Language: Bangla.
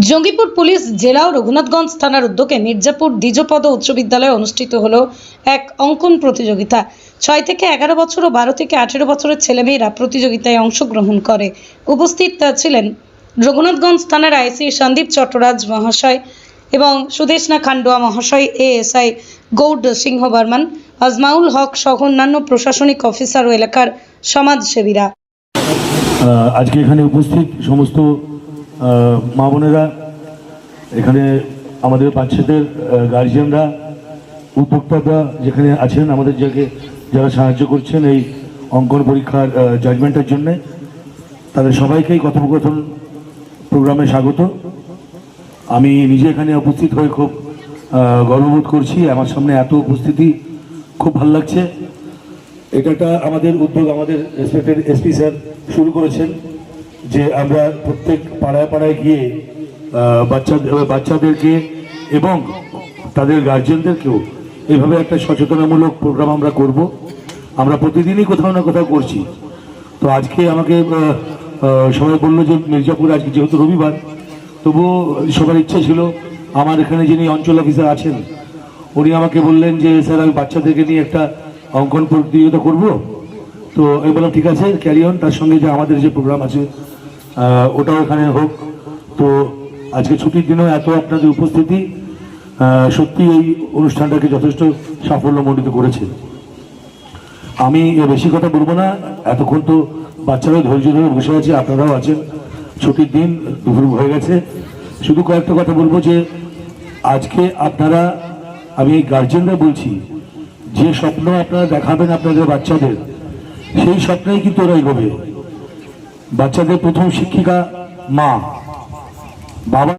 জঙ্গিপুর পুলিশ জেলা ও রঘুনাথগঞ্জ থানার উদ্যোগে মির্জাপুর দ্বিজপদ উচ্চ বিদ্যালয়ে অনুষ্ঠিত হলো এক অঙ্কন প্রতিযোগিতা। 6 থেকে 11 বছর ও 12 থেকে 18 বছরের ছেলেমেয়েরা প্রতিযোগিতায় অংশগ্রহণ করে। উপস্থিত ছিলেন রঘুনাথগঞ্জ থানার আইসি সন্দীপ চট্টরাজ মহাশয় এবং সুদেশনা খান্ডুয়া মহাশয়, এএসআই গৌড সিংহ বর্মন, আজমাউল হক সহ অন্যান্য প্রশাসনিক অফিসার ও এলাকার সমাজসেবীরা। আজকে এখানে উপস্থিত সমস্ত মা বোনেরা, এখানে আমাদের বাচ্চাদের গার্জিয়ানরা, উদ্যোক্তারা যেখানে আছেন, আমাদের যারা সাহায্য করছেন এই অঙ্কন পরীক্ষার জাজমেন্টের জন্য, তাদের সবাইকেই কথোপকথন প্রোগ্রামে স্বাগত। আমি নিজে এখানে উপস্থিত হয়ে খুব গর্ববোধ করছি। আমার সামনে এত উপস্থিতি, খুব ভালো লাগছে। এটা একটা আমাদের উদ্যোগ, আমাদের রেসপেক্টেড এসপি স্যার শুরু করেছেন যে আমরা প্রত্যেক পাড়ায় পাড়ায় গিয়ে বাচ্চাদেরকে এবং তাদের গার্জিয়ানদেরকেও এইভাবে একটা সচেতনামূলক প্রোগ্রাম আমরা করব। আমরা প্রতিদিনই কোথাও না কোথাও করছি। তো আজকে আমাকে সবাই বললো যে মির্জাপুর আজকে যেহেতু রবিবার, তবুও সবার ইচ্ছা ছিল। আমার এখানে যিনি অঞ্চল অফিসার আছেন উনি আমাকে বললেন যে স্যার আমি বাচ্চাদেরকে নিয়ে একটা অঙ্কন প্রতিযোগিতা করব। তো আমি বললাম ঠিক আছে, ক্যারি অন। তার সঙ্গে যে আমাদের যে প্রোগ্রাম আছে ওটাও এখানে হোক। তো আজকে ছুটির দিনেও এত আপনাদের উপস্থিতি সত্যি এই অনুষ্ঠানটাকে যথেষ্ট সাফল্যমণ্ডিত করেছে। আমি বেশি কথা বলবো না, এতক্ষণ তো বাচ্চারাও ধৈর্য ধরে বসে আছে, আপনারাও আছেন, ছুটির দিন দুপুর হয়ে গেছে। শুধু কয়েকটা কথা বলবো যে আজকে আপনারা, আমি এই গার্জেনরা বলছি, যে স্বপ্ন আপনারা দেখাবেন আপনাদের বাচ্চাদের, সেই স্বপ্নেই কিন্তু ওরা এগোবে। বাচ্চাদের প্রথম শিক্ষিকা মা, বাবা।